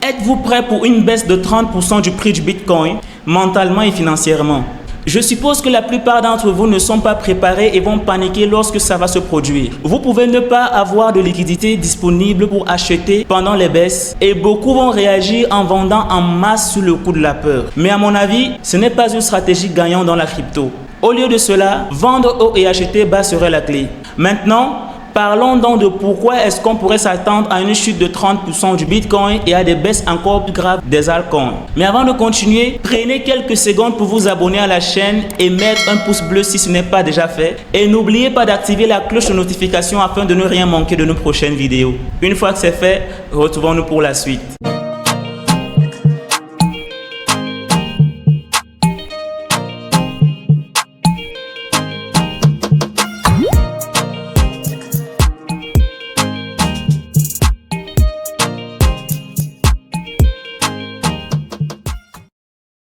Êtes-vous prêt pour une baisse de 30% du prix du Bitcoin, mentalement et financièrement? Je suppose que la plupart d'entre vous ne sont pas préparés et vont paniquer lorsque ça va se produire. Vous pouvez ne pas avoir de liquidité disponible pour acheter pendant les baisses et beaucoup vont réagir en vendant en masse sous le coup de la peur. Mais à mon avis, ce n'est pas une stratégie gagnante dans la crypto. Au lieu de cela, vendre haut et acheter bas serait la clé. Maintenant, parlons donc de pourquoi est-ce qu'on pourrait s'attendre à une chute de 30% du Bitcoin et à des baisses encore plus graves des altcoins. Mais avant de continuer, prenez quelques secondes pour vous abonner à la chaîne et mettre un pouce bleu si ce n'est pas déjà fait. Et n'oubliez pas d'activer la cloche de notification afin de ne rien manquer de nos prochaines vidéos. Une fois que c'est fait, retrouvons-nous pour la suite.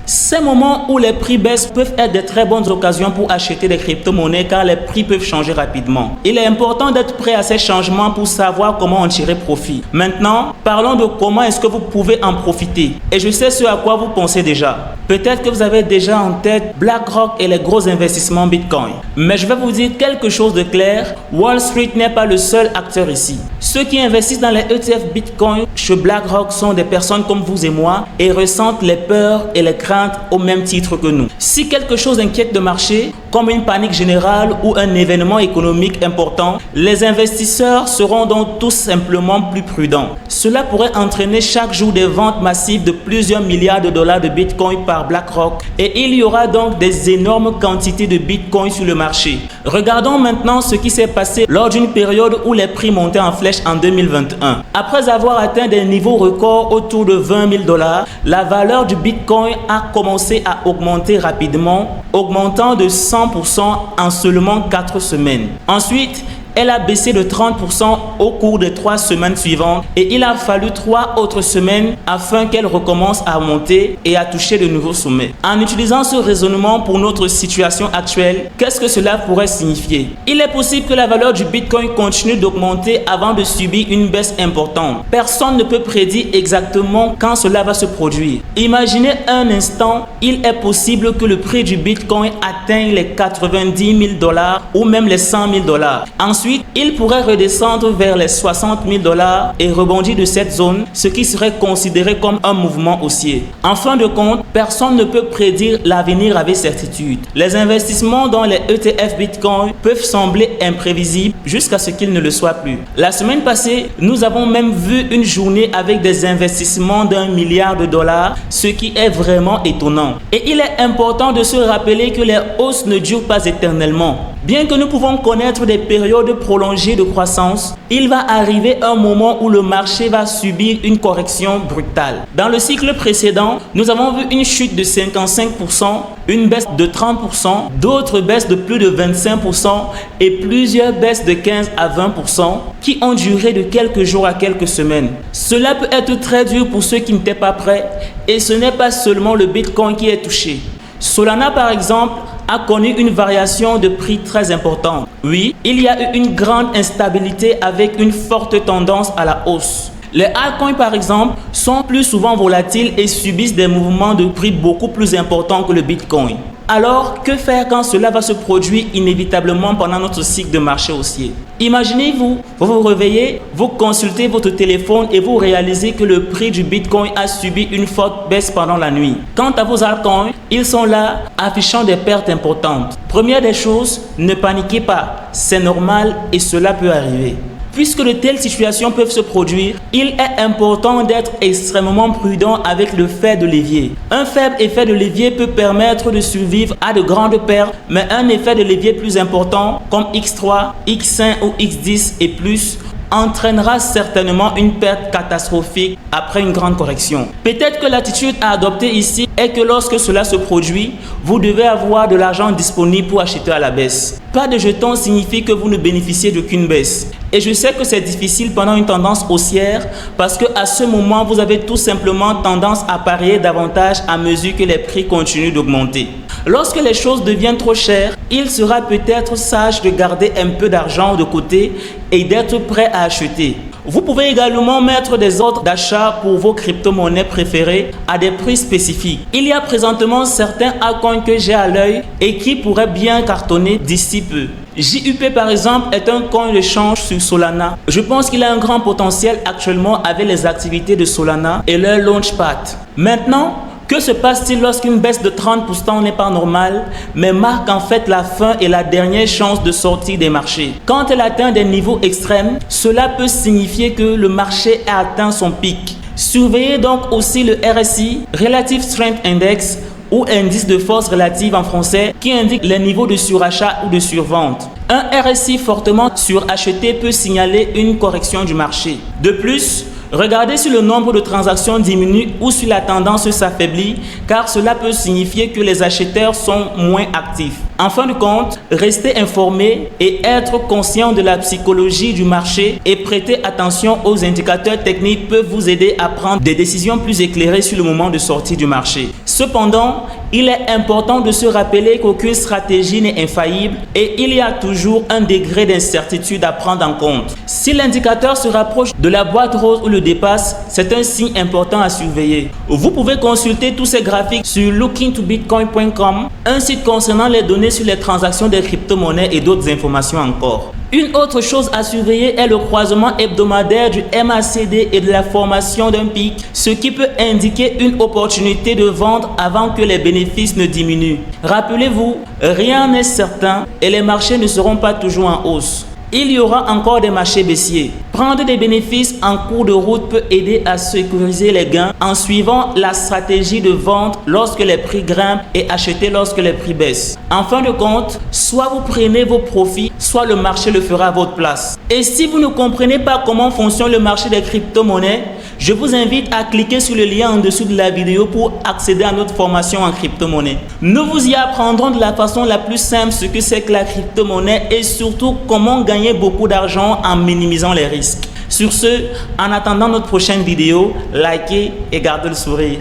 Ces moments où les prix baissent peuvent être de très bonnes occasions pour acheter des crypto-monnaies car les prix peuvent changer rapidement. Il est important d'être prêt à ces changements pour savoir comment en tirer profit. Maintenant, parlons de comment est-ce que vous pouvez en profiter. Et je sais ce à quoi vous pensez déjà. Peut-être que vous avez déjà en tête BlackRock et les gros investissements Bitcoin. Mais je vais vous dire quelque chose de clair, Wall Street n'est pas le seul acteur ici. Ceux qui investissent dans les ETF Bitcoin chez BlackRock sont des personnes comme vous et moi et ressentent les peurs et les craintes au même titre que nous. Si quelque chose inquiète le marché, comme une panique générale ou un événement économique important, les investisseurs seront donc tout simplement plus prudents. Cela pourrait entraîner chaque jour des ventes massives de plusieurs milliards de dollars de Bitcoin par BlackRock et il y aura donc des énormes quantités de Bitcoin sur le marché. Regardons maintenant ce qui s'est passé lors d'une période où les prix montaient en flèche en 2021. Après avoir atteint des niveaux records autour de 20 000 $, la valeur du Bitcoin a commencé à augmenter rapidement, augmentant de 100% en seulement 4 semaines. Ensuite, elle a baissé de 30% au cours des 3 semaines suivantes et il a fallu 3 autres semaines afin qu'elle recommence à monter et à toucher de nouveaux sommets. En utilisant ce raisonnement pour notre situation actuelle, qu'est-ce que cela pourrait signifier? Il est possible que la valeur du Bitcoin continue d'augmenter avant de subir une baisse importante. Personne ne peut prédire exactement quand cela va se produire. Imaginez un instant, il est possible que le prix du Bitcoin atteigne les 90 000 $ ou même les 100 000 $. Ensuite, il pourrait redescendre vers les 60 000 $ et rebondir de cette zone, ce qui serait considéré comme un mouvement haussier. En fin de compte, personne ne peut prédire l'avenir avec certitude. Les investissements dans les ETF Bitcoin peuvent sembler imprévisibles jusqu'à ce qu'ils ne le soient plus. La semaine passée, nous avons même vu une journée avec des investissements d'1 milliard de dollars, ce qui est vraiment étonnant. Et il est important de se rappeler que les hausses ne durent pas éternellement. Bien que nous pouvons connaître des périodes prolongées de croissance, il va arriver un moment où le marché va subir une correction brutale. Dans le cycle précédent, nous avons vu une chute de 55%, une baisse de 30%, d'autres baisses de plus de 25% et plusieurs baisses de 15 à 20% qui ont duré de quelques jours à quelques semaines. Cela peut être très dur pour ceux qui n'étaient pas prêts et ce n'est pas seulement le Bitcoin qui est touché. Solana par exemple a connu une variation de prix très importante. Oui, il y a eu une grande instabilité avec une forte tendance à la hausse. Les altcoins par exemple sont plus souvent volatiles et subissent des mouvements de prix beaucoup plus importants que le Bitcoin. Alors, que faire quand cela va se produire inévitablement pendant notre cycle de marché haussier? Imaginez-vous, vous vous réveillez, vous consultez votre téléphone et vous réalisez que le prix du Bitcoin a subi une forte baisse pendant la nuit. Quant à vos altcoins, ils sont là affichant des pertes importantes. Première des choses, ne paniquez pas, c'est normal et cela peut arriver. Puisque de telles situations peuvent se produire, il est important d'être extrêmement prudent avec le fait de levier. Un faible effet de levier peut permettre de survivre à de grandes pertes, mais un effet de levier plus important, comme X3, X5 ou X10 et plus, entraînera certainement une perte catastrophique après une grande correction. Peut-être que l'attitude à adopter ici est que lorsque cela se produit, vous devez avoir de l'argent disponible pour acheter à la baisse. Pas de jetons signifie que vous ne bénéficiez d'aucune baisse. Et je sais que c'est difficile pendant une tendance haussière parce qu'à ce moment, vous avez tout simplement tendance à parier davantage à mesure que les prix continuent d'augmenter. Lorsque les choses deviennent trop chères, il sera peut-être sage de garder un peu d'argent de côté et d'être prêt à acheter. Vous pouvez également mettre des ordres d'achat pour vos crypto-monnaies préférées à des prix spécifiques. Il y a présentement certains altcoins que j'ai à l'œil et qui pourraient bien cartonner d'ici peu. JUP par exemple est un coin de change sur Solana. Je pense qu'il a un grand potentiel actuellement avec les activités de Solana et leur launchpad. Maintenant, que se passe-t-il lorsqu'une baisse de 30% n'est pas normale, mais marque en fait la fin et la dernière chance de sortir des marchés? Quand elle atteint des niveaux extrêmes, cela peut signifier que le marché a atteint son pic. Surveillez donc aussi le RSI, Relative Strength Index, ou indice de force relative en français, qui indique les niveaux de surachat ou de survente. Un RSI fortement suracheté peut signaler une correction du marché. De plus, regardez si le nombre de transactions diminue ou si la tendance s'affaiblit, car cela peut signifier que les acheteurs sont moins actifs. En fin de compte, restez informé et être conscient de la psychologie du marché et prêter attention aux indicateurs techniques peuvent vous aider à prendre des décisions plus éclairées sur le moment de sortie du marché. Cependant, il est important de se rappeler qu'aucune stratégie n'est infaillible et il y a toujours un degré d'incertitude à prendre en compte. Si l'indicateur se rapproche de la boîte rose ou le dépasse, c'est un signe important à surveiller. Vous pouvez consulter tous ces graphiques sur lookintobitcoin.com, un site concernant les données sur les transactions des crypto-monnaies et d'autres informations encore. Une autre chose à surveiller est le croisement hebdomadaire du MACD et de la formation d'un pic, ce qui peut indiquer une opportunité de vente avant que les bénéfices ne diminuent. Rappelez-vous, rien n'est certain et les marchés ne seront pas toujours en hausse. Il y aura encore des marchés baissiers. Prendre des bénéfices en cours de route peut aider à sécuriser les gains en suivant la stratégie de vente lorsque les prix grimpent et acheter lorsque les prix baissent. En fin de compte, soit vous prenez vos profits, soit le marché le fera à votre place. Et si vous ne comprenez pas comment fonctionne le marché des crypto-monnaies, je vous invite à cliquer sur le lien en dessous de la vidéo pour accéder à notre formation en crypto-monnaie. Nous vous y apprendrons de la façon la plus simple ce que c'est que la crypto-monnaie et surtout comment gagner beaucoup d'argent en minimisant les risques. Sur ce, en attendant notre prochaine vidéo, likez et gardez le sourire.